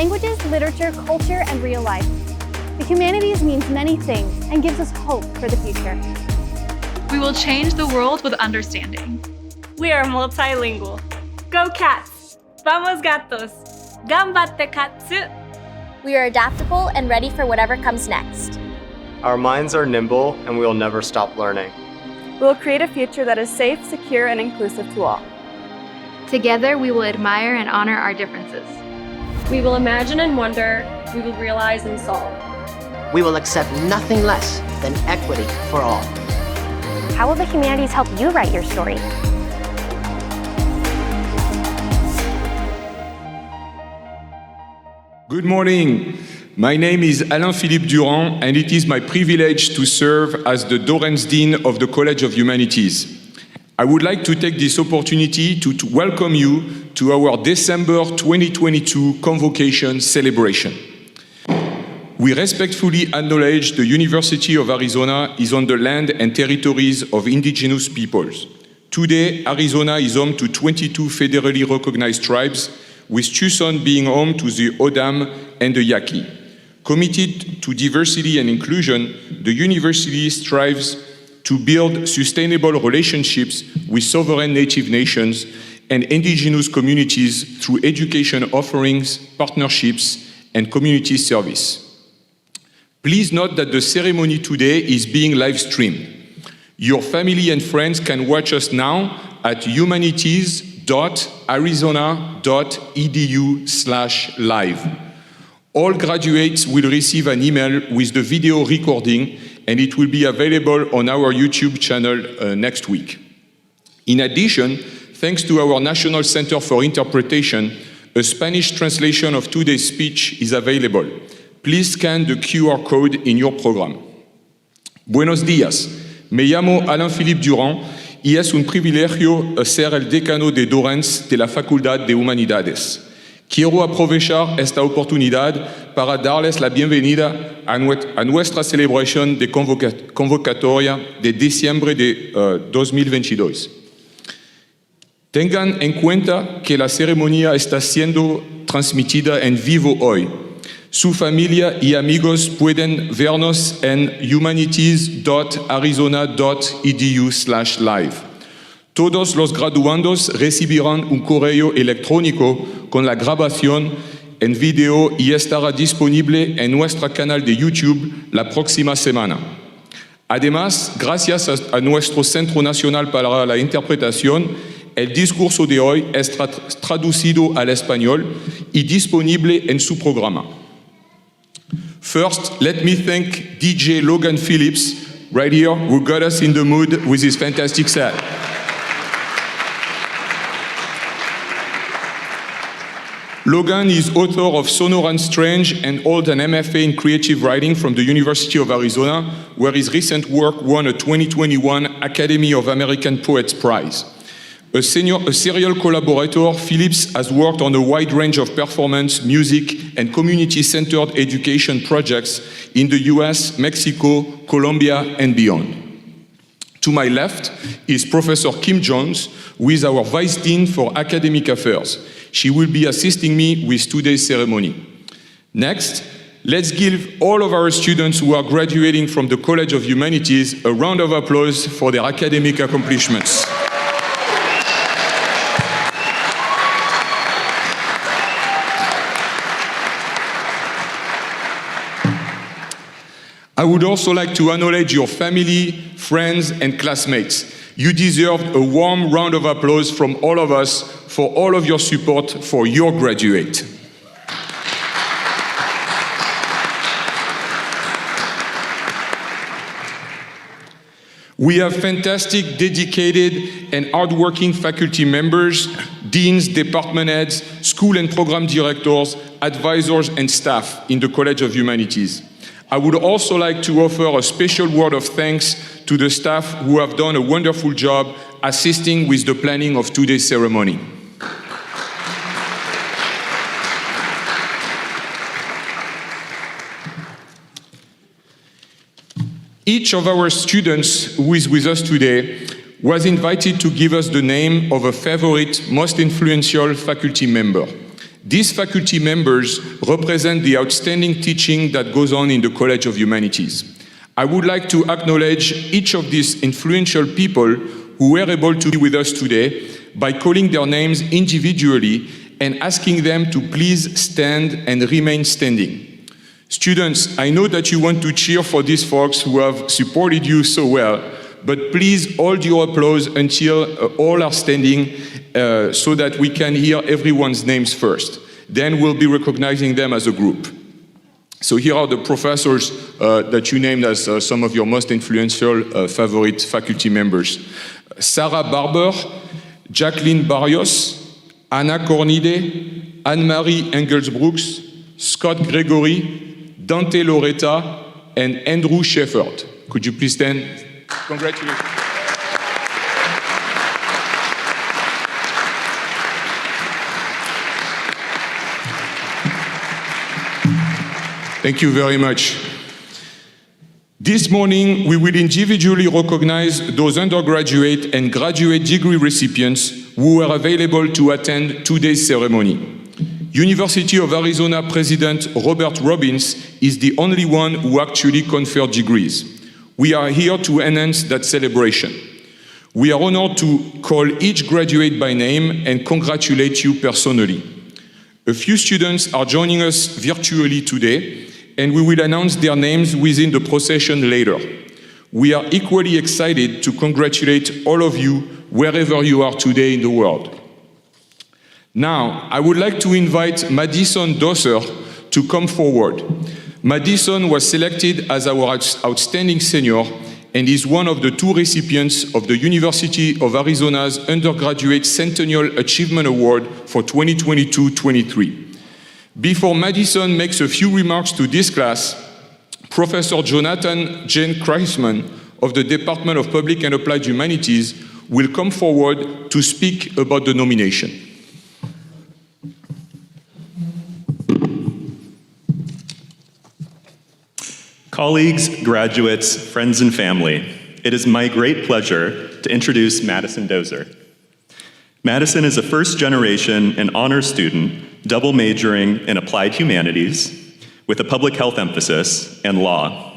languages, literature, culture, and real life. The humanities means many things and gives us hope for the future. We will change the world with understanding. We are multilingual. Go Cats! Vamos Gatos! Ganbatte Katsu! We are adaptable and ready for whatever comes next. Our minds are nimble and we will never stop learning. We will create a future that is safe, secure, and inclusive to all. Together, we will admire and honor our differences. We will imagine and wonder. We will realize and solve. We will accept nothing less than equity for all. How will the humanities help you write your story? Good morning. My name is Alain-Philippe Durand, and it is my privilege to serve as the Dorrance Dean of the College of Humanities. I would like to take this opportunity to welcome you to our December 2022 Convocation celebration. We respectfully acknowledge the University of Arizona is on the land and territories of indigenous peoples. Today, Arizona is home to 22 federally recognized tribes, with Tucson being home to the O'odham and the Yaqui. Committed to diversity and inclusion, the university strives to build sustainable relationships with sovereign native nations and indigenous communities through education offerings, partnerships, and community service. Please note that the ceremony today is being live-streamed. Your family and friends can watch us now at humanities.arizona.edu/live. All graduates will receive an email with the video recording, and it will be available on our YouTube channel next week. In addition, thanks to our National Center for Interpretation, a Spanish translation of today's speech is available. Please scan the QR code in your program. Buenos días. Me llamo Alain-Philippe Durand y es un privilegio ser el decano de Dorrance de la Facultad de Humanidades. Quiero aprovechar esta oportunidad para darles la bienvenida a nuestra celebración de convocatoria de diciembre de 2022. Tengan en cuenta que la ceremonia está siendo transmitida en vivo hoy. Su familia y amigos pueden vernos en humanities.arizona.edu/live. Todos los graduandos recibirán un correo electrónico con la grabación en video y estará disponible en nuestro canal de YouTube la próxima semana. Además, gracias a nuestro Centro Nacional para la Interpretación, el discurso de hoy es traducido al español y disponible en su programa. First, let me thank DJ Logan Phillips, right here, who got us in the mood with his fantastic set. Logan is author of Sonor and Strange and holds an MFA in creative writing from the University of Arizona, where his recent work won a 2021 Academy of American Poets Prize. A serial collaborator, Phillips has worked on a wide range of performance, music, and community-centered education projects in the US, Mexico, Colombia, and beyond. To my left is Professor Kim Jones, who is our Vice Dean for Academic Affairs. She will be assisting me with today's ceremony. Next, let's give all of our students who are graduating from the College of Humanities a round of applause for their academic accomplishments. I would also like to acknowledge your family, friends, and classmates. You deserve a warm round of applause from all of us for all of your support for your graduate. We have fantastic, dedicated, and hardworking faculty members, deans, department heads, school and program directors, advisors, and staff in the College of Humanities. I would also like to offer a special word of thanks to the staff who have done a wonderful job assisting with the planning of today's ceremony. Each of our students who is with us today was invited to give us the name of a favorite, most influential faculty member. These faculty members represent the outstanding teaching that goes on in the College of Humanities. I would like to acknowledge each of these influential people who were able to be with us today by calling their names individually and asking them to please stand and remain standing. Students, I know that you want to cheer for these folks who have supported you so well, but please hold your applause until all are standing so that we can hear everyone's names first. Then we'll be recognizing them as a group. So here are the professors that you named as some of your most influential favorite faculty members. Sarah Barber, Jacqueline Barrios, Anna Cornide, Anne-Marie Engels-Brooks, Scott Gregory, Dante Loretta, and Andrew Shefford. Could you please stand? Congratulations. Thank you very much. This morning, we will individually recognize those undergraduate and graduate degree recipients who were available to attend today's ceremony. University of Arizona President Robert Robbins is the only one who actually conferred degrees. We are here to enhance that celebration. We are honored to call each graduate by name and congratulate you personally. A few students are joining us virtually today, and we will announce their names within the procession later. We are equally excited to congratulate all of you wherever you are today in the world. Now, I would like to invite Madison Dosser to come forward. Madison was selected as our outstanding senior and is one of the two recipients of the University of Arizona's Undergraduate Centennial Achievement Award for 2022-23. Before Madison makes a few remarks to this class, Professor Jonathan Jane Kreisman of the Department of Public and Applied Humanities will come forward to speak about the nomination. Colleagues, graduates, friends, and family, it is my great pleasure to introduce Madison Dosser. Madison is a first-generation and honors student, double majoring in applied humanities with a public health emphasis and law.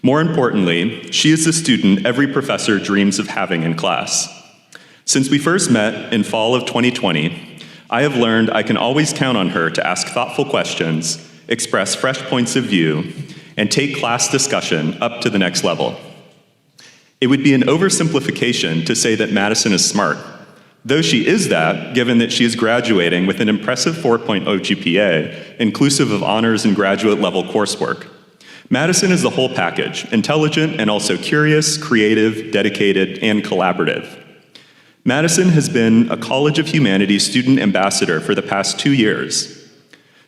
More importantly, she is the student every professor dreams of having in class. Since we first met in fall of 2020, I have learned I can always count on her to ask thoughtful questions, express fresh points of view, and take class discussion up to the next level. It would be an oversimplification to say that Madison is smart, though she is that, given that she is graduating with an impressive 4.0 GPA, inclusive of honors and graduate level coursework. Madison is the whole package, intelligent and also curious, creative, dedicated, and collaborative. Madison has been a College of Humanities student ambassador for the past 2 years.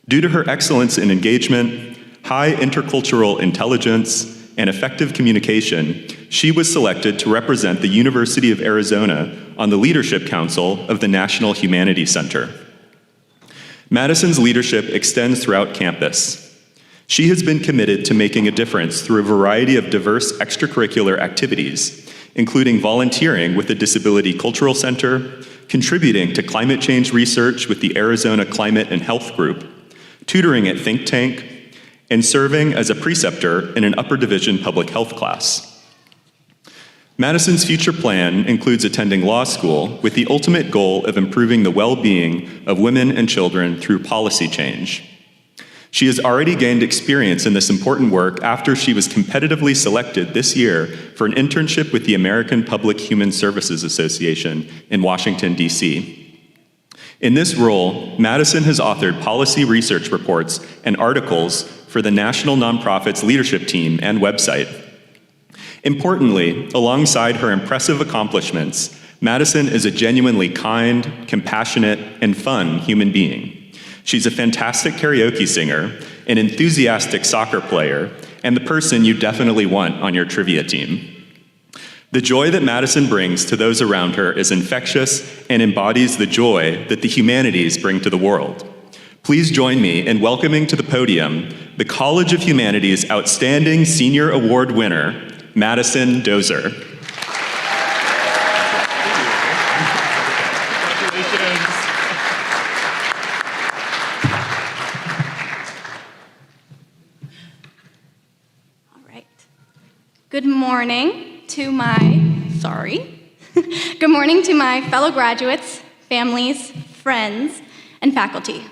Due to her excellence in engagement, high intercultural intelligence, and effective communication, she was selected to represent the University of Arizona on the Leadership Council of the National Humanities Center. Madison's leadership extends throughout campus. She has been committed to making a difference through a variety of diverse extracurricular activities, including volunteering with the Disability Cultural Center, contributing to climate change research with the Arizona Climate and Health Group, tutoring at Think Tank, and serving as a preceptor in an upper division public health class. Madison's future plan includes attending law school with the ultimate goal of improving the well-being of women and children through policy change. She has already gained experience in this important work after she was competitively selected this year for an internship with the American Public Human Services Association in Washington, D.C. In this role, Madison has authored policy research reports and articles for the National Nonprofits Leadership Team and website. Importantly, alongside her impressive accomplishments, Madison is a genuinely kind, compassionate, and fun human being. She's a fantastic karaoke singer, an enthusiastic soccer player, and the person you definitely want on your trivia team. The joy that Madison brings to those around her is infectious and embodies the joy that the humanities bring to the world. Please join me in welcoming to the podium the College of Humanities Outstanding Senior Award winner, Madison Dosser. Good morning to Good morning to my fellow graduates, families, friends, and faculty.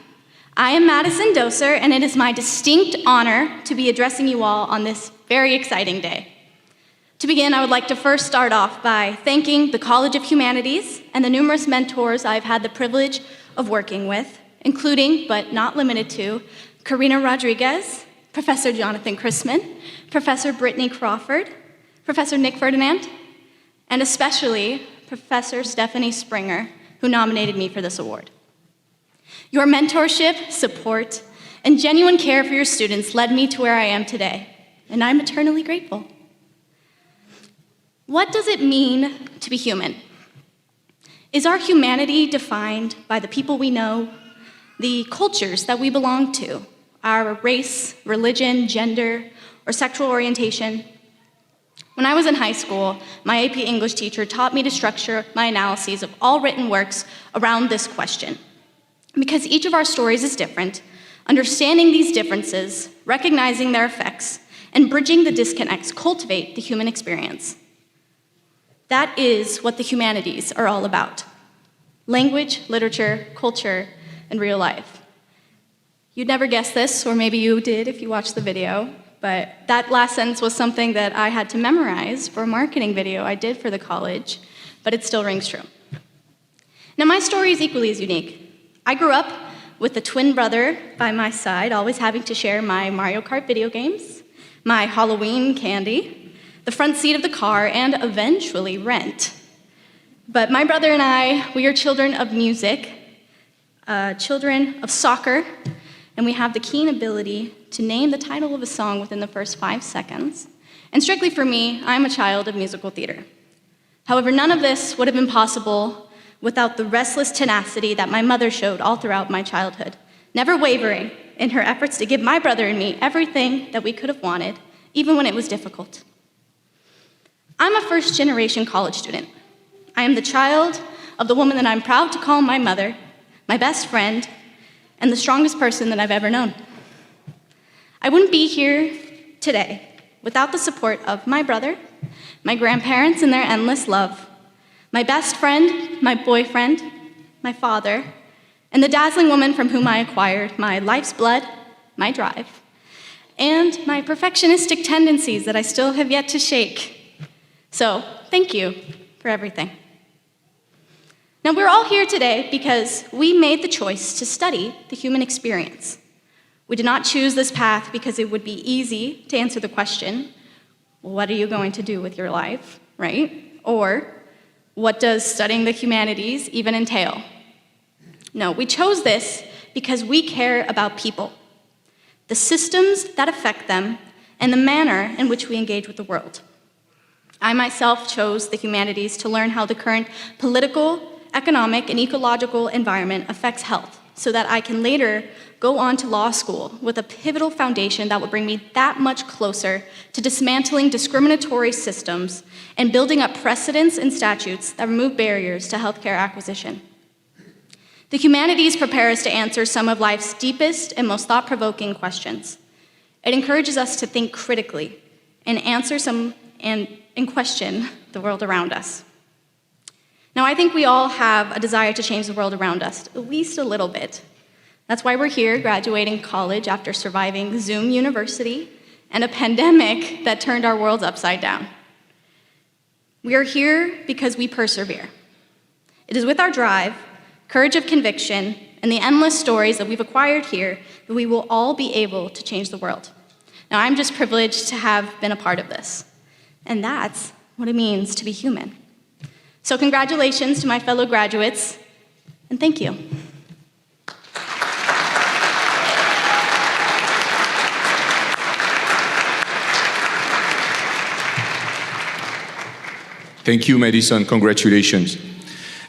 I am Madison Doser, and it is my distinct honor to be addressing you all on this very exciting day. To begin, I would like to first start off by thanking the College of Humanities and the numerous mentors I've had the privilege of working with, including, but not limited to, Karina Rodriguez, Professor Jonathan Chrisman, Professor Brittany Crawford, Professor Nick Ferdinand, and especially Professor Stephanie Springer, who nominated me for this award. Your mentorship, support, and genuine care for your students led me to where I am today, and I'm eternally grateful. What does it mean to be human? Is our humanity defined by the people we know, the cultures that we belong to, our race, religion, gender, or sexual orientation? When I was in high school, my AP English teacher taught me to structure my analyses of all written works around this question. Because each of our stories is different, understanding these differences, recognizing their effects, and bridging the disconnects cultivate the human experience. That is what the humanities are all about. Language, literature, culture, and real life. You'd never guess this, or maybe you did if you watched the video, but that last sentence was something that I had to memorize for a marketing video I did for the college, but it still rings true. Now, my story is equally as unique. I grew up with a twin brother by my side, always having to share my Mario Kart video games, my Halloween candy, the front seat of the car, and eventually rent. But my brother and I, we are children of music, children of soccer, and we have the keen ability to name the title of a song within the first 5 seconds. And strictly for me, I'm a child of musical theater. However, none of this would have been possible without the restless tenacity that my mother showed all throughout my childhood, never wavering in her efforts to give my brother and me everything that we could have wanted, even when it was difficult. I'm a first-generation college student. I am the child of the woman that I'm proud to call my mother, my best friend, and the strongest person that I've ever known. I wouldn't be here today without the support of my brother, my grandparents and their endless love, my best friend, my boyfriend, my father, and the dazzling woman from whom I acquired my life's blood, my drive, and my perfectionistic tendencies that I still have yet to shake. So, thank you for everything. Now, we're all here today because we made the choice to study the human experience. We did not choose this path because it would be easy to answer the question, what are you going to do with your life, right? Or, what does studying the humanities even entail? No, we chose this because we care about people, the systems that affect them, and the manner in which we engage with the world. I myself chose the humanities to learn how the current political, economic, and ecological environment affects health, so that I can later go on to law school with a pivotal foundation that will bring me that much closer to dismantling discriminatory systems and building up precedents and statutes that remove barriers to healthcare acquisition. The humanities prepare us to answer some of life's deepest and most thought-provoking questions. It encourages us to think critically and answer and question the world around us. Now, I think we all have a desire to change the world around us, at least a little bit. That's why we're here, graduating college after surviving Zoom University and a pandemic that turned our worlds upside down. We are here because we persevere. It is with our drive, courage of conviction, and the endless stories that we've acquired here that we will all be able to change the world. Now, I'm just privileged to have been a part of this, and that's what it means to be human. So congratulations to my fellow graduates, and thank you. Thank you, Madison. Congratulations.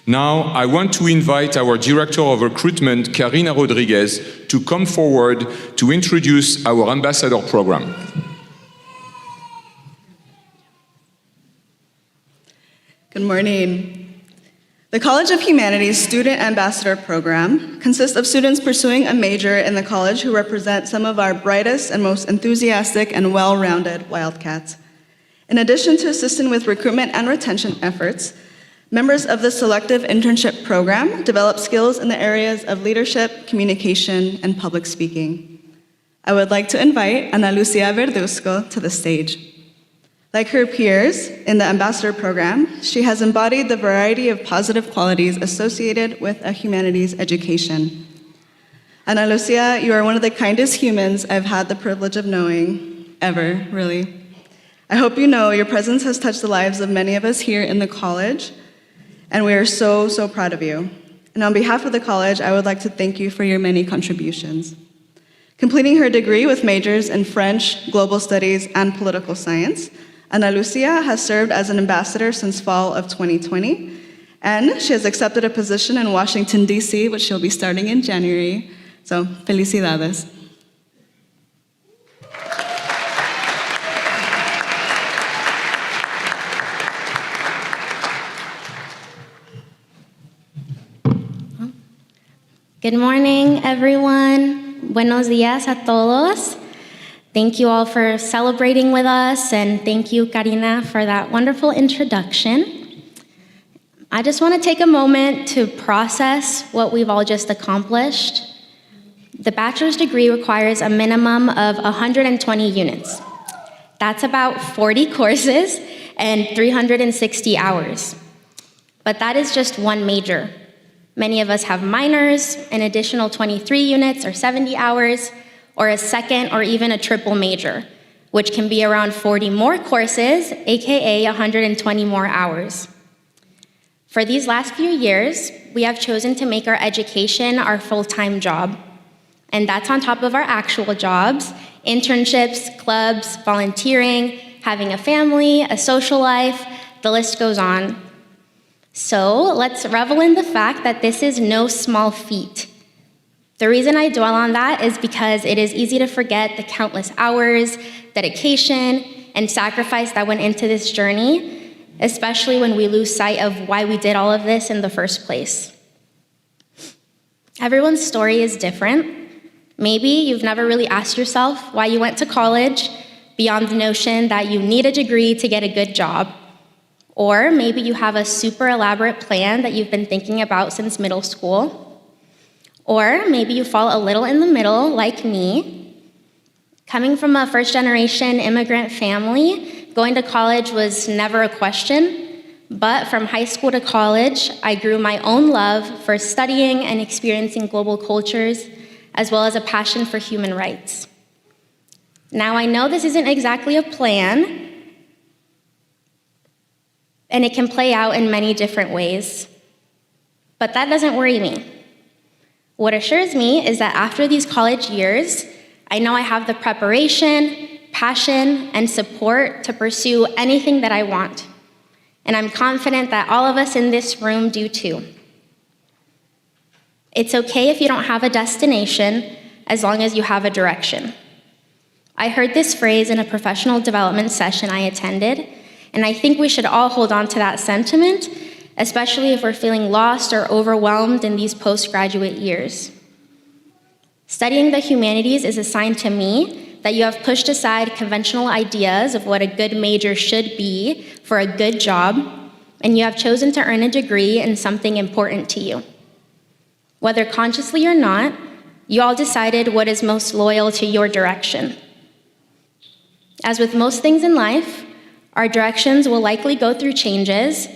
Now, I want to invite our Director of Recruitment, Karina Rodriguez, to come forward to introduce our Ambassador Program. Good morning. The College of Humanities Student Ambassador Program consists of students pursuing a major in the college who represent some of our brightest and most enthusiastic and well-rounded Wildcats. In addition to assisting with recruitment and retention efforts, members of the selective internship program develop skills in the areas of leadership, communication, and public speaking. I would like to invite Ana Lucia Verduzco to the stage. Like her peers in the ambassador program, she has embodied the variety of positive qualities associated with a humanities education. Ana Lucia, you are one of the kindest humans I've had the privilege of knowing, ever, really. I hope you know your presence has touched the lives of many of us here in the college, and we are so, so proud of you. And on behalf of the college, I would like to thank you for your many contributions. Completing her degree with majors in French, Global Studies, and Political Science, Ana Lucia has served as an ambassador since fall of 2020, and she has accepted a position in Washington, D.C., which she'll be starting in January. So, felicidades. Good morning, everyone. Buenos días a todos. Thank you all for celebrating with us, and thank you, Karina, for that wonderful introduction. I just want to take a moment to process what we've all just accomplished. The bachelor's degree requires a minimum of 120 units. That's about 40 courses and 360 hours. But that is just one major. Many of us have minors, an additional 23 units or 70 hours, or a second or even a triple major, which can be around 40 more courses, aka 120 more hours. For these last few years, we have chosen to make our education our full-time job. And that's on top of our actual jobs, internships, clubs, volunteering, having a family, a social life, the list goes on. So let's revel in the fact that this is no small feat. The reason I dwell on that is because it is easy to forget the countless hours, dedication, and sacrifice that went into this journey, especially when we lose sight of why we did all of this in the first place. Everyone's story is different. Maybe you've never really asked yourself why you went to college beyond the notion that you need a degree to get a good job. Or maybe you have a super elaborate plan that you've been thinking about since middle school. Or maybe you fall a little in the middle, like me. Coming from a first-generation immigrant family, going to college was never a question. But from high school to college, I grew my own love for studying and experiencing global cultures, as well as a passion for human rights. Now, I know this isn't exactly a plan, and it can play out in many different ways. But that doesn't worry me. What assures me is that after these college years, I know I have the preparation, passion, and support to pursue anything that I want. And I'm confident that all of us in this room do too. It's okay if you don't have a destination, as long as you have a direction. I heard this phrase in a professional development session I attended, and I think we should all hold on to that sentiment, especially if we're feeling lost or overwhelmed in these postgraduate years. Studying the humanities is a sign to me that you have pushed aside conventional ideas of what a good major should be for a good job, and you have chosen to earn a degree in something important to you. Whether consciously or not, you all decided what is most loyal to your direction. As with most things in life, our directions will likely go through changes,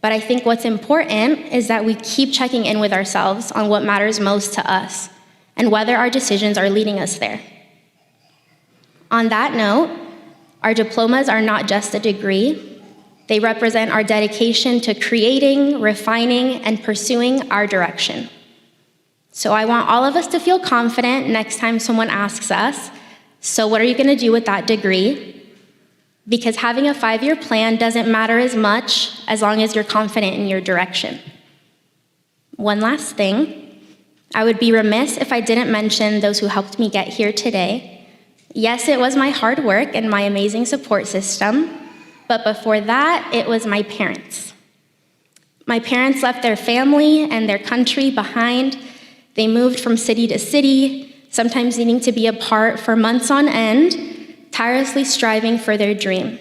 but I think what's important is that we keep checking in with ourselves on what matters most to us and whether our decisions are leading us there. On that note, our diplomas are not just a degree. They represent our dedication to creating, refining, and pursuing our direction. So I want all of us to feel confident next time someone asks us, so what are you going to do with that degree? Because having a 5-year plan doesn't matter as much as long as you're confident in your direction. One last thing, I would be remiss if I didn't mention those who helped me get here today. Yes, it was my hard work and my amazing support system, but before that, it was my parents. My parents left their family and their country behind. They moved from city to city, sometimes needing to be apart for months on end, tirelessly striving for their dream.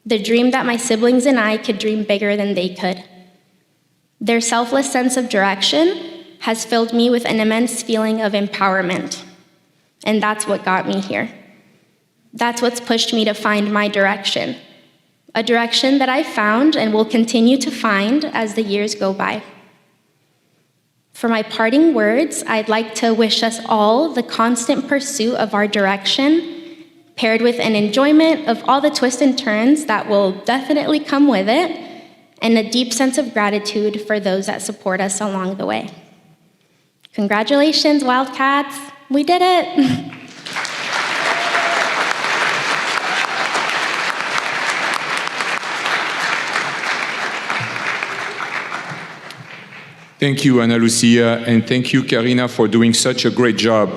the dream that my siblings and I could dream bigger than they could. Their selfless sense of direction has filled me with an immense feeling of empowerment. And that's what got me here. That's what's pushed me to find my direction, a direction that I found and will continue to find as the years go by. For my parting words, I'd like to wish us all the constant pursuit of our direction, paired with an enjoyment of all the twists and turns that will definitely come with it, and a deep sense of gratitude for those that support us along the way. Congratulations, Wildcats! We did it! Thank you, Ana Lucia, and thank you, Karina, for doing such a great job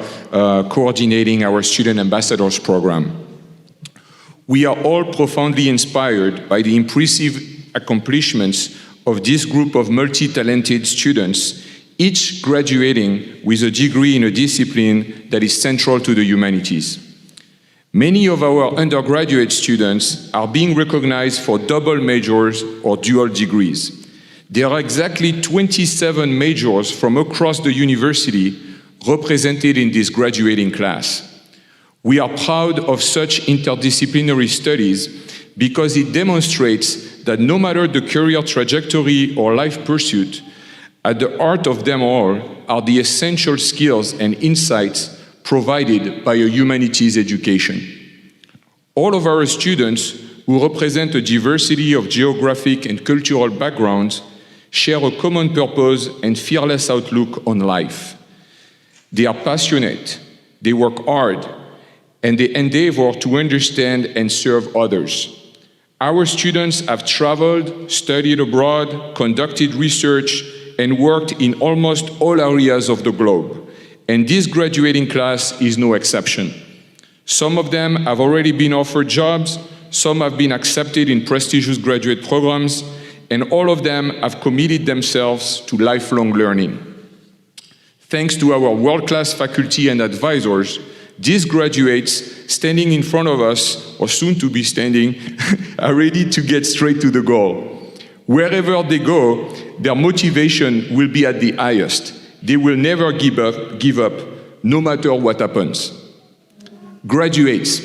coordinating our Student Ambassadors program. We are all profoundly inspired by the impressive accomplishments of this group of multi-talented students, each graduating with a degree in a discipline that is central to the humanities. Many of our undergraduate students are being recognized for double majors or dual degrees. There are exactly 27 majors from across the university represented in this graduating class. We are proud of such interdisciplinary studies because it demonstrates that no matter the career trajectory or life pursuit, at the heart of them all are the essential skills and insights provided by a humanities education. All of our students, who represent a diversity of geographic and cultural backgrounds, share a common purpose and fearless outlook on life. They are passionate, they work hard, and they endeavor to understand and serve others. Our students have traveled, studied abroad, conducted research, and worked in almost all areas of the globe, and this graduating class is no exception. Some of them have already been offered jobs, some have been accepted in prestigious graduate programs, and all of them have committed themselves to lifelong learning. Thanks to our world-class faculty and advisors, these graduates standing in front of us, or soon to be standing, are ready to get straight to the goal. Wherever they go, their motivation will be at the highest. They will never give up, no matter what happens. Graduates,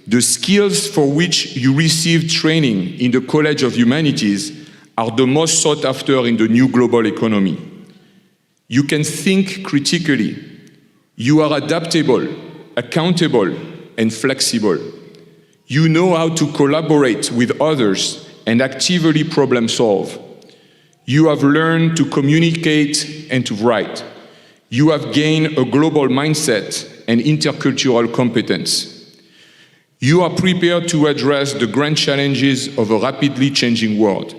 the skills for which you receive training in the College of Humanities are the most sought after in the new global economy. You can think critically. You are adaptable, accountable, and flexible. You know how to collaborate with others and actively problem solve. You have learned to communicate and to write. You have gained a global mindset and intercultural competence. You are prepared to address the grand challenges of a rapidly changing world.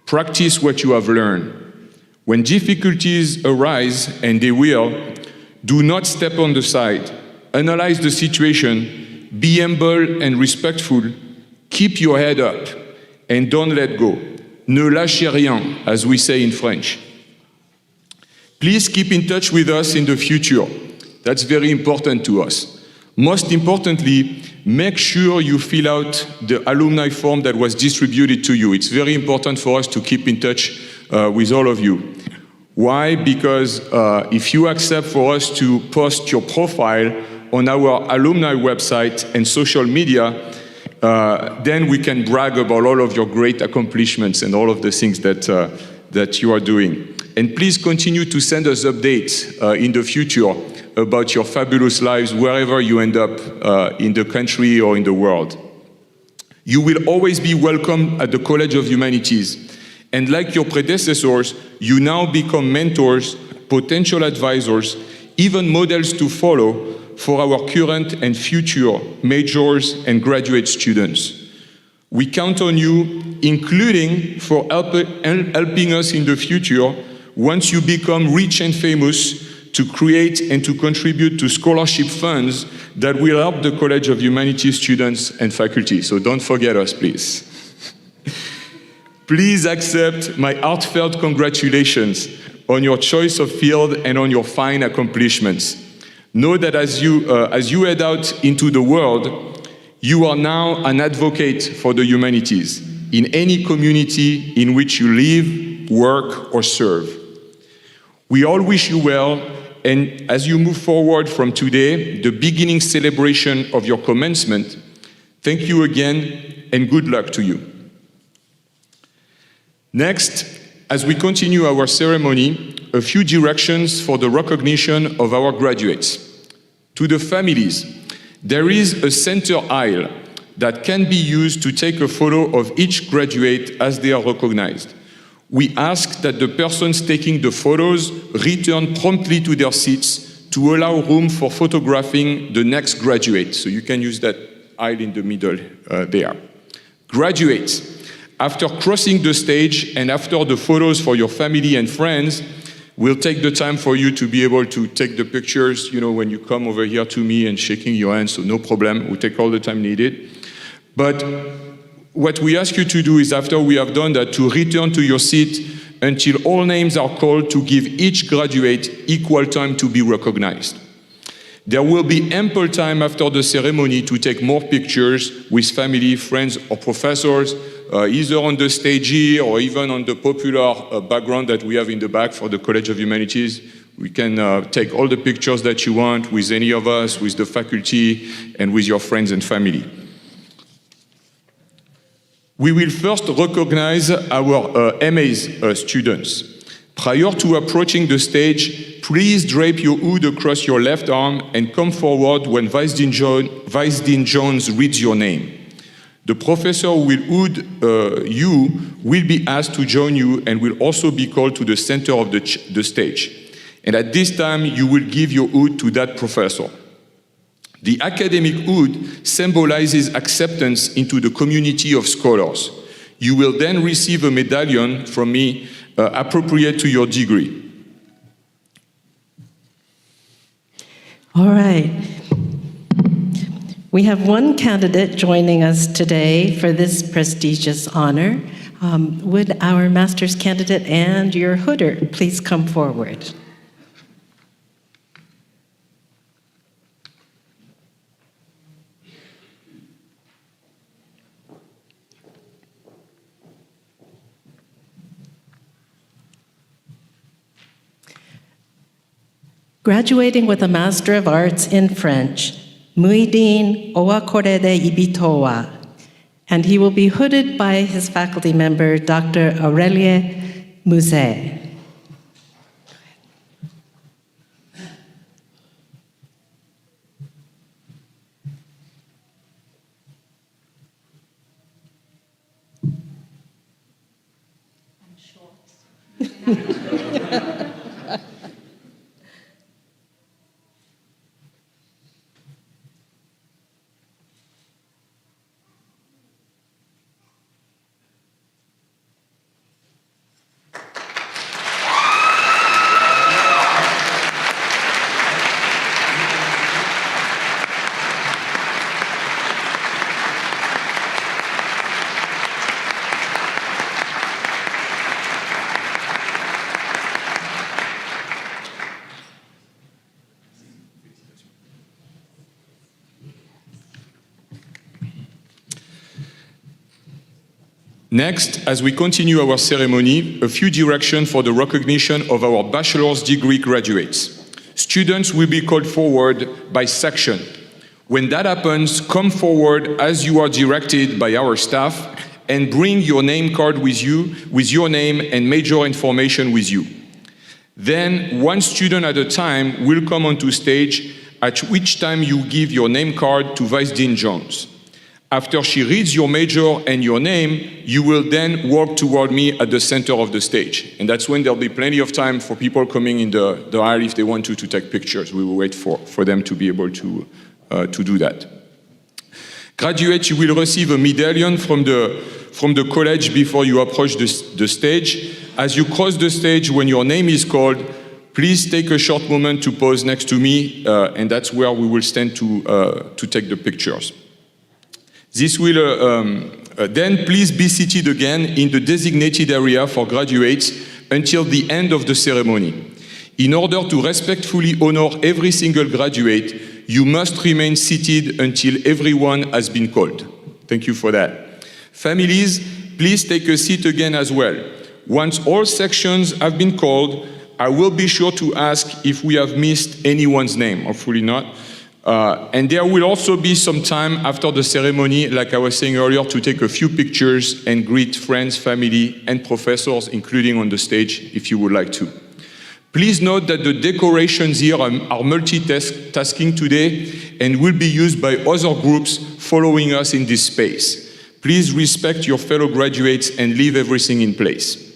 Practice what you have learned. When difficulties arise, and they will, do not step on the side. Analyze the situation, be humble and respectful, keep your head up, and don't let go. Ne lâchez rien, as we say in French. Please keep in touch with us in the future. That's very important to us. Most importantly, make sure you fill out the alumni form that was distributed to you. It's very important for us to keep in touch with all of you. Why? Because if you accept for us to post your profile on our alumni website and social media, then we can brag about all of your great accomplishments and all of the things that you are doing. And please continue to send us updates in the future about your fabulous lives wherever you end up in the country or in the world. You will always be welcome at the College of Humanities. And like your predecessors, you now become mentors, potential advisors, even models to follow for our current and future majors and graduate students. We count on you, including for helping us in the future once you become rich and famous, to create and to contribute to scholarship funds that will help the College of Humanities students and faculty. So don't forget us, please. Please accept my heartfelt congratulations on your choice of field and on your fine accomplishments. Know that as you head out into the world, You are now an advocate for the humanities in any community in which you live, work, or serve. We all wish you well, and as you move forward from today, the beginning celebration of your commencement, thank you again and good luck to you. Next, as we continue our ceremony, a few directions for the recognition of our graduates. To the families, there is a center aisle that can be used to take a photo of each graduate as they are recognized. We ask that the persons taking the photos return promptly to their seats to allow room for photographing the next graduate. So you can use that aisle in the middle there. Graduates, after crossing the stage and after the photos for your family and friends, we'll take the time for you to be able to take the pictures, when you come over here to me and shaking your hand, so no problem, we'll take all the time needed. But what we ask you to do is, after we have done that, to return to your seat until all names are called to give each graduate equal time to be recognized. There will be ample time after the ceremony to take more pictures with family, friends, or professors, either on the stage here or even on the popular background that we have in the back for the College of Humanities. We can take all the pictures that you want with any of us, with the faculty, and with your friends and family. We will first recognize our MA's students. Prior to approaching the stage, please drape your hood across your left arm and come forward when Vice Dean Jones reads your name. The professor who will hood you will be asked to join you and will also be called to the center of the stage. And at this time, you will give your hood to that professor. The academic hood symbolizes acceptance into the community of scholars. You will then receive a medallion from me appropriate to your degree. All right. We have one candidate joining us today for this prestigious honor. Would our master's candidate and your hooder please come forward? Graduating with a Master of Arts in French, Muidin Owakorede Ibitowa, and he will be hooded by his faculty member, Dr. Aurelie Muzet. Next, as we continue our ceremony, a few directions for the recognition of our bachelor's degree graduates. Students will be called forward by section. When that happens, come forward as you are directed by our staff and bring your name card with you, with your name and major information with you. Then, one student at a time will come onto stage, at which time you give your name card to Vice Dean Jones. After she reads your major and your name, you will then walk toward me at the center of the stage. And that's when there'll be plenty of time for people coming in the aisle if they want to take pictures. We will wait for them to be able to do that. Graduates, you will receive a medallion from the college before you approach the stage. As you cross the stage, when your name is called, please take a short moment to pose next to me, and that's where we will stand to take the pictures. This will then please be seated again in the designated area for graduates until the end of the ceremony. In order to respectfully honor every single graduate, you must remain seated until everyone has been called. Thank you for that. Families, please take a seat again as well. Once all sections have been called, I will be sure to ask if we have missed anyone's name, hopefully not. And there will also be some time after the ceremony, like I was saying earlier, to take a few pictures and greet friends, family, and professors, including on the stage, if you would like to. Please note that the decorations here are multitasking today and will be used by other groups following us in this space. Please respect your fellow graduates and leave everything in place.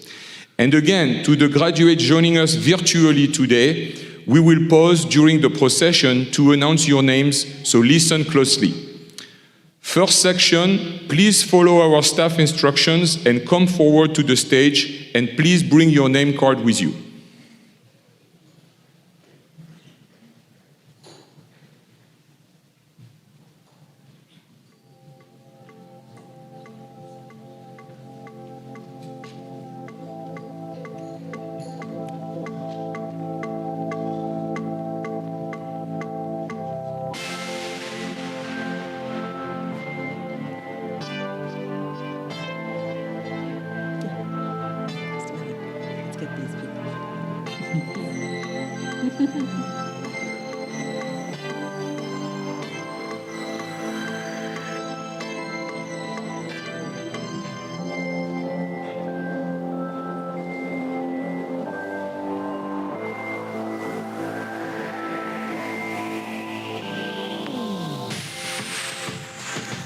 And again, to the graduates joining us virtually today, we will pause during the procession to announce your names, so listen closely. First section, please follow our staff instructions and come forward to the stage, and please bring your name card with you.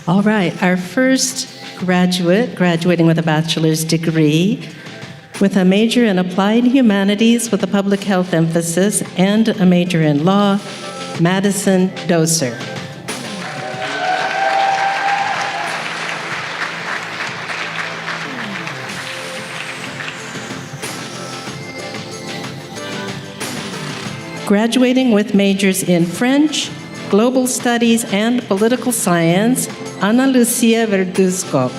All right, our first graduate, graduating with a bachelor's degree, with a major in applied humanities with a public health emphasis and a major in law, Madison Doser. Graduating with majors in French, Global Studies, and Political Science, Ana Lucia Verduzco.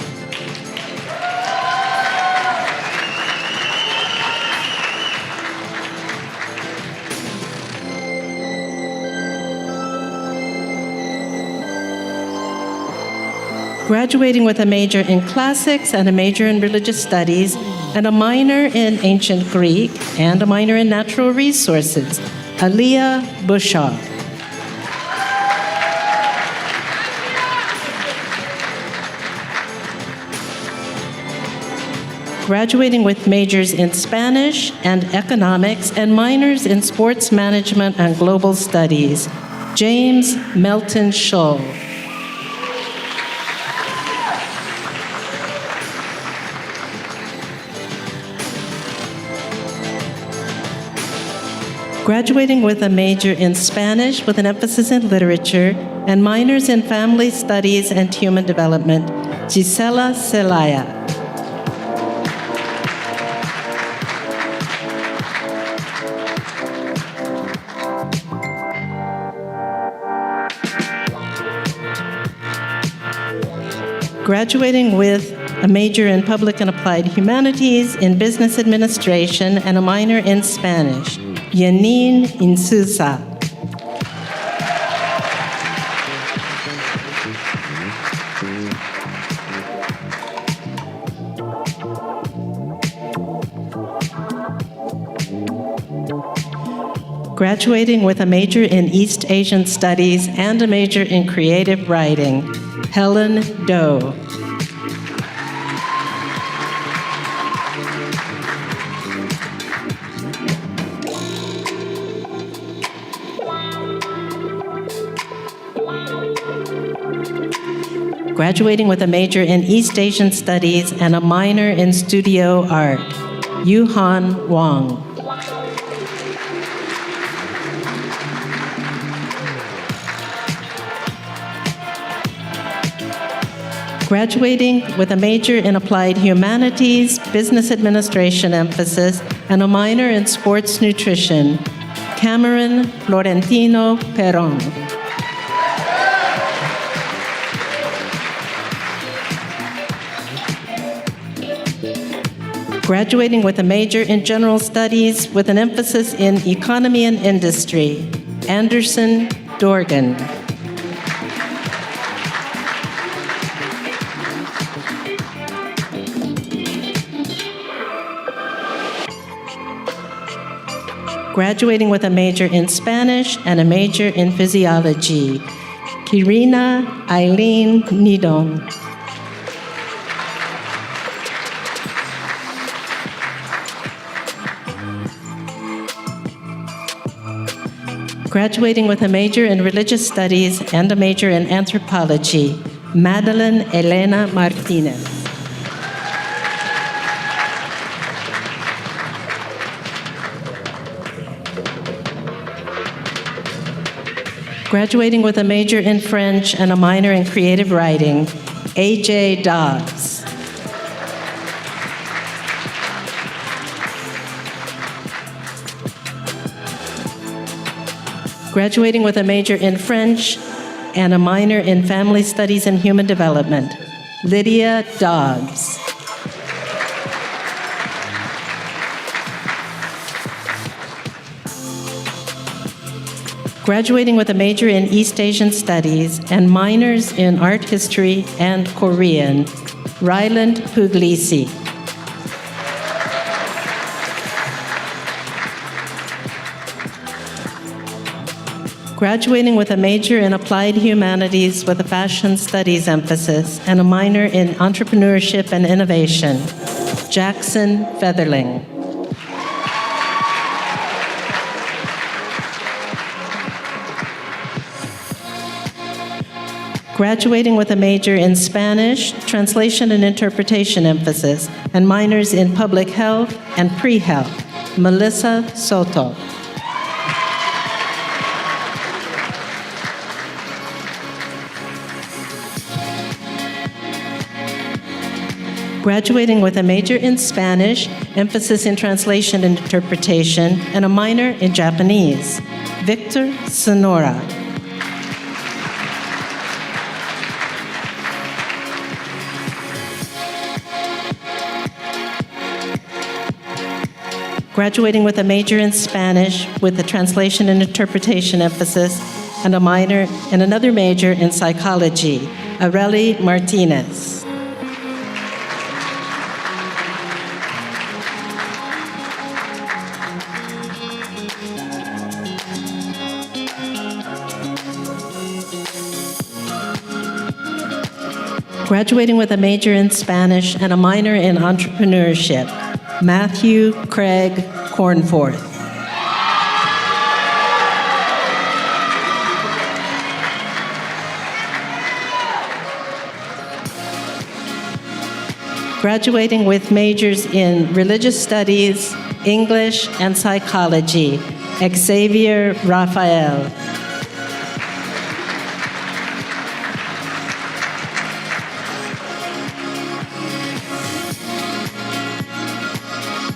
Graduating with a major in Classics and a major in Religious Studies, and a minor in Ancient Greek, and a minor in Natural Resources, Aliyah Bouchard. Graduating with majors in Spanish and Economics and minors in Sports Management and Global Studies, James Melton Shull. Graduating with a major in Spanish with an emphasis in literature and minors in Family Studies and Human Development, Gisela Celaya. Graduating with a major in Public and Applied Humanities, in Business Administration, and a minor in Spanish, Yanine Insusa. Graduating with a major in East Asian Studies and a major in Creative Writing, Helen Doe. Graduating with a major in East Asian Studies and a minor in Studio Art, Yuhan Wang. Graduating with a major in Applied Humanities, Business Administration emphasis, and a minor in Sports Nutrition, Cameron Florentino Perón. Graduating with a major in General Studies with an emphasis in Economy and Industry, Anderson Dorgan. Graduating with a major in Spanish and a major in physiology, Kirina Eileen Nidon. Graduating with a major in religious studies and a major in anthropology, Madeline Elena Martinez. Graduating with a major in French and a minor in creative writing, A.J. Dobbs. Graduating with a major in French and a minor in family studies and human development, Lydia Dobbs. Graduating with a major in East Asian Studies and minors in Art History and Korean, Ryland Puglisi. Graduating with a major in Applied Humanities with a Fashion Studies emphasis and a minor in Entrepreneurship and Innovation, Jackson Featherling. Graduating with a major in Spanish, Translation and Interpretation emphasis, and minors in Public Health and Pre-Health, Melissa Soto. Graduating with a major in Spanish, emphasis in Translation and Interpretation, and a minor in Japanese, Victor Sonora. Graduating with a major in Spanish with a Translation and Interpretation emphasis and a minor and another major in Psychology, Areli Martinez. Graduating with a major in Spanish and a minor in Entrepreneurship, Matthew Craig Cornforth. Graduating with majors in Religious Studies, English, and Psychology, Xavier Raphael.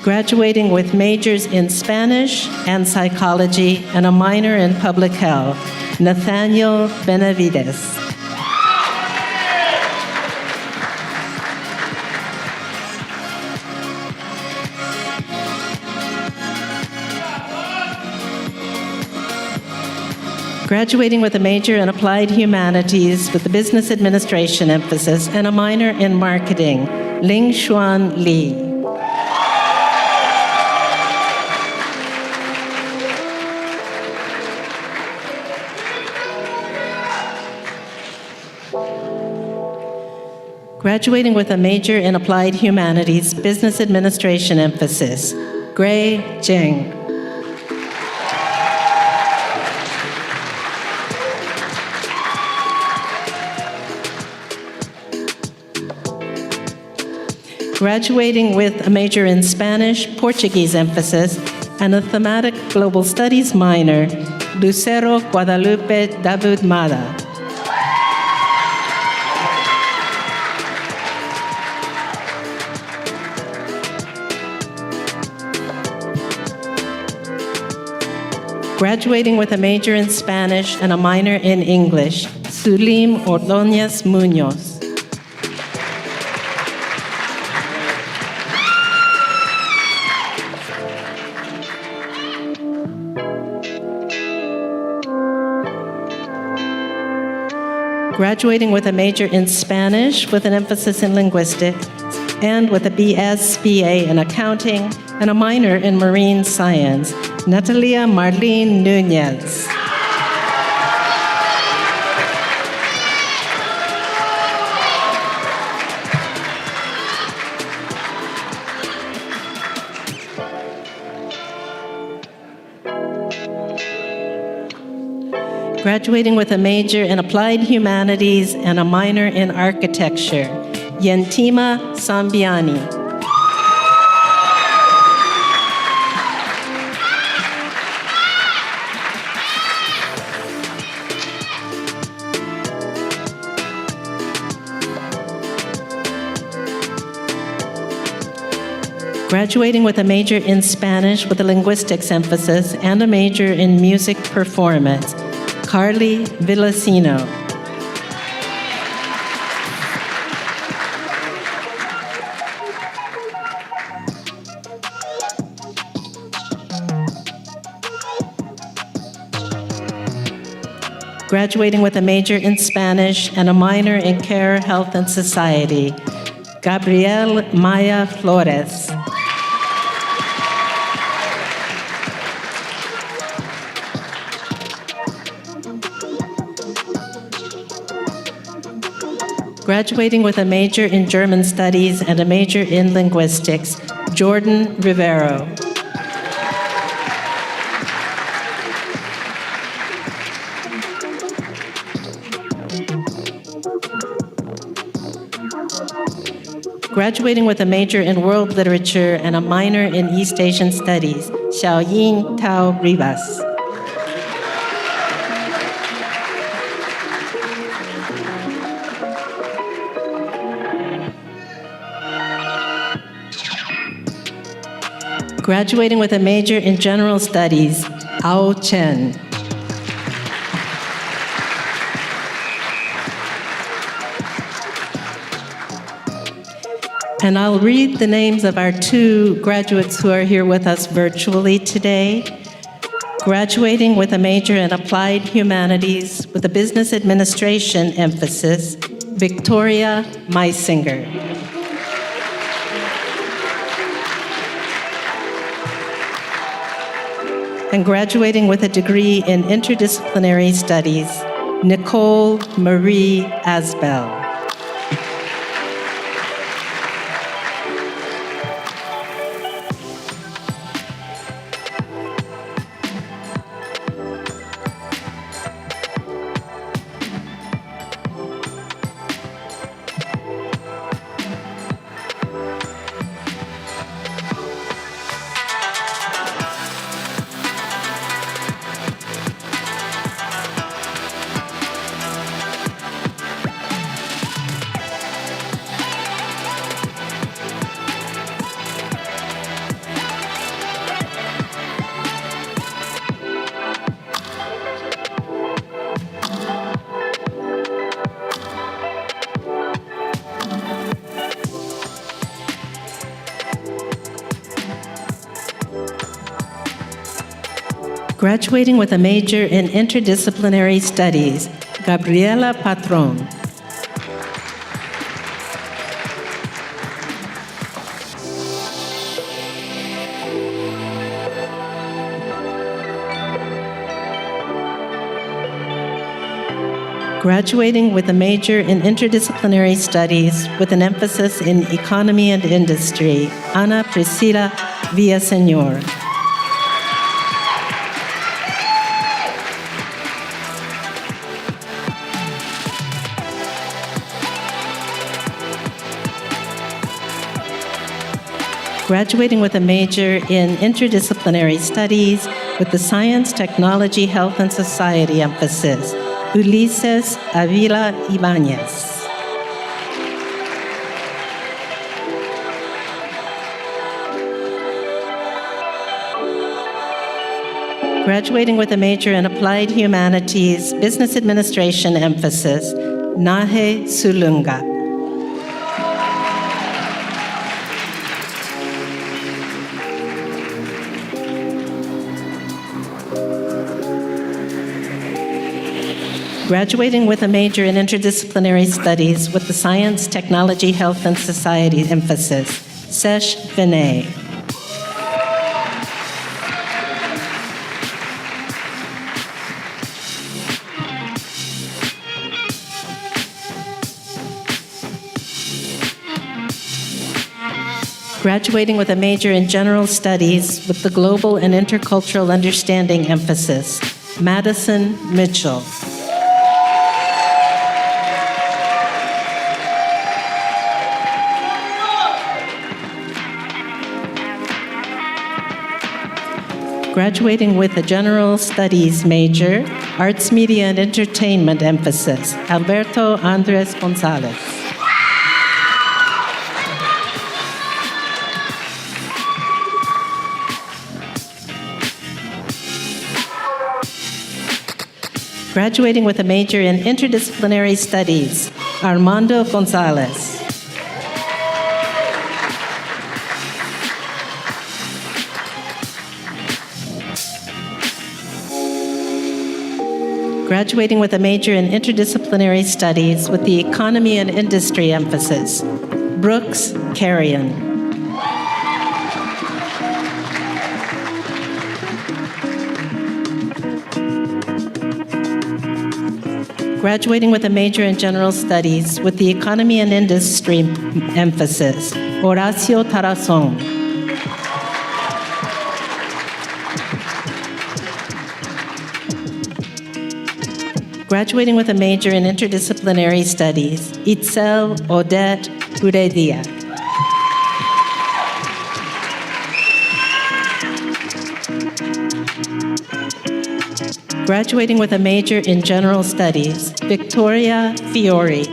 Graduating with majors in Spanish and Psychology and a minor in Public Health, Nathaniel Benavides. Graduating with a major in Applied Humanities with a Business Administration emphasis and a minor in Marketing, Ling Xuan Li. Graduating with a major in Applied Humanities, Business Administration emphasis, Gray Jing. Graduating with a major in Spanish, Portuguese emphasis, and a thematic Global Studies minor, Lucero Guadalupe David Mada. Graduating with a major in Spanish and a minor in English, Sulim Ordóñez Muñoz. graduating with a major in Spanish with an emphasis in linguistics, and with a BS/BA in accounting and a minor in marine science, Natalia Marlene Nunez. Graduating with a major in applied humanities and a minor in architecture, Yentima Sambiani. Graduating with a major in Spanish with a linguistics emphasis and a major in music performance, Carly Villasino. Graduating with a major in Spanish and a minor in care, health, and society, Gabrielle Maya Flores. Graduating with a major in German studies and a major in linguistics, Jordan Rivero. Graduating with a major in world literature and a minor in East Asian studies, Xiaoyin Tao Rivas. Graduating with a major in general studies, Ao Chen. And I'll read the names of our two graduates who are here with us virtually today. Graduating with a major in applied humanities with a business administration emphasis, Victoria Meisinger. And graduating with a degree in interdisciplinary studies, Nicole Marie Asbel. Graduating with a major in interdisciplinary studies, Gabriela Patron. Graduating with a major in interdisciplinary studies with an emphasis in economy and industry, Ana Priscila Villaseñor. Graduating with a major in interdisciplinary studies with the science, technology, health, and society emphasis, Ulises Avila Ibanez. Graduating with a major in applied humanities, business administration emphasis, Nahe Sulunga. Graduating with a major in interdisciplinary studies with the Science, Technology, Health, and Society emphasis, Sesh Vinay. Graduating with a major in general studies with the global and intercultural understanding emphasis, Madison Mitchell. Graduating with a general studies major, arts, media, and entertainment emphasis, Alberto Andres Gonzalez. Graduating with a major in interdisciplinary studies, Armando Gonzalez. Graduating with a major in interdisciplinary studies with the economy and industry emphasis, Brooks Carrion. Graduating with a major in general studies with the economy and industry emphasis, Horacio Tarazon. Graduating with a major in interdisciplinary studies, Itzel Odette Uredia. Graduating with a major in general studies, Victoria Fiore.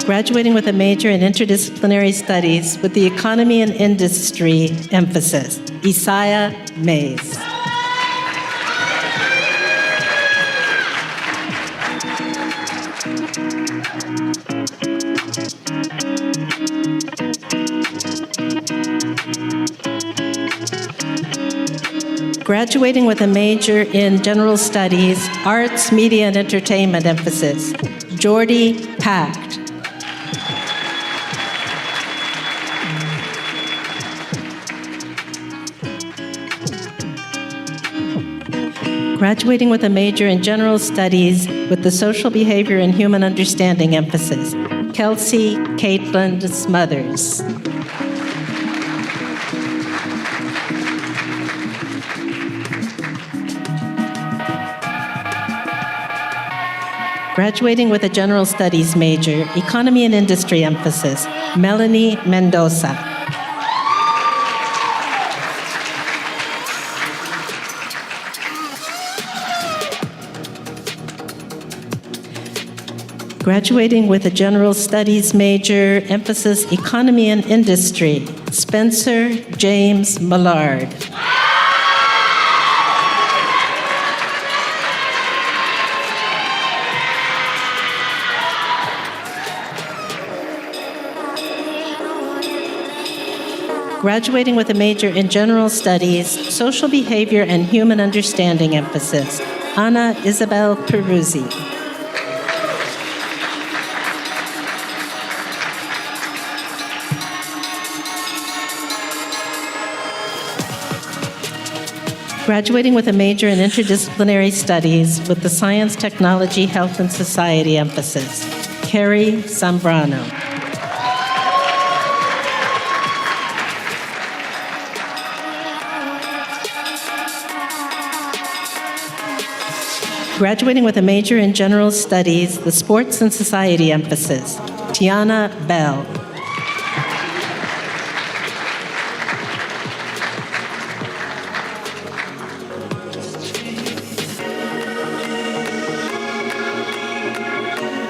Graduating with a major in interdisciplinary studies with the economy and industry emphasis, Isaiah Mays. Graduating with a major in general studies, arts, media, and entertainment emphasis, Jordy Pact. Graduating with a major in general studies with the social behavior and human understanding emphasis, Kelsey Caitlin Smothers. Graduating with a general studies major, economy and industry emphasis, Melanie Mendoza. Graduating with a general studies major, emphasis, economy and industry, Spencer James Millard. Graduating with a major in general studies, social behavior and human understanding emphasis, Ana Isabel Peruzzi. Graduating with a major in interdisciplinary studies with the Science, Technology, Health, and Society emphasis, Carrie Zambrano. Graduating with a major in general studies, the Sports and Society emphasis, Tiana Bell.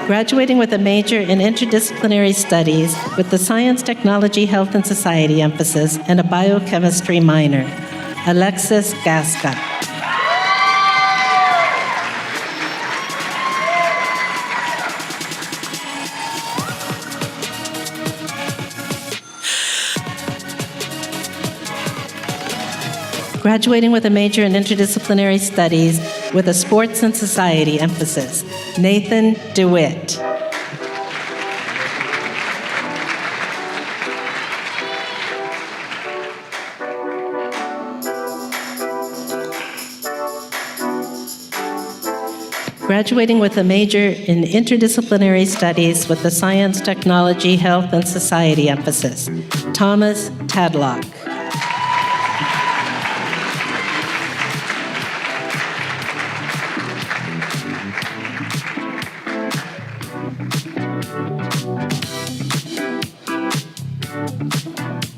Graduating with a major in interdisciplinary studies with the Science, Technology, Health, and Society emphasis and a biochemistry minor, Alexis Gasca. graduating with a major in interdisciplinary studies with a sports and society emphasis, Nathan DeWitt. Graduating with a major in interdisciplinary studies with a science, technology, health, and society emphasis, Thomas Tadlock.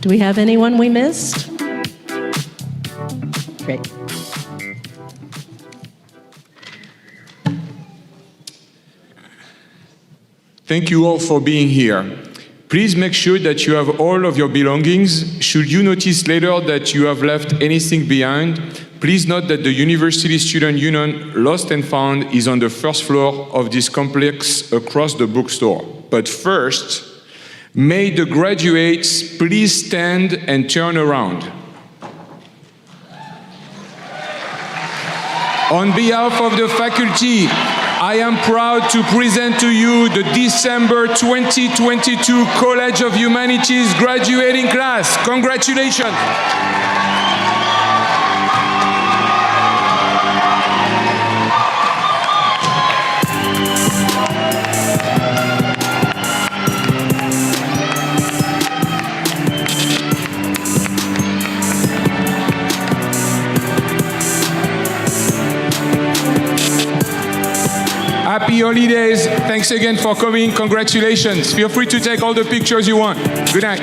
Do we have anyone we missed? Great. Thank you all for being here. Please make sure that you have all of your belongings. Should you notice later that you have left anything behind, please note that the University Student Union Lost and Found is on the first floor of this complex across the bookstore. But first, may the graduates please stand and turn around. On behalf of the faculty, I am proud to present to you the December 2022 College of Humanities graduating class. Congratulations. Happy holidays. Thanks again for coming. Congratulations. Feel free to take all the pictures you want. Good night.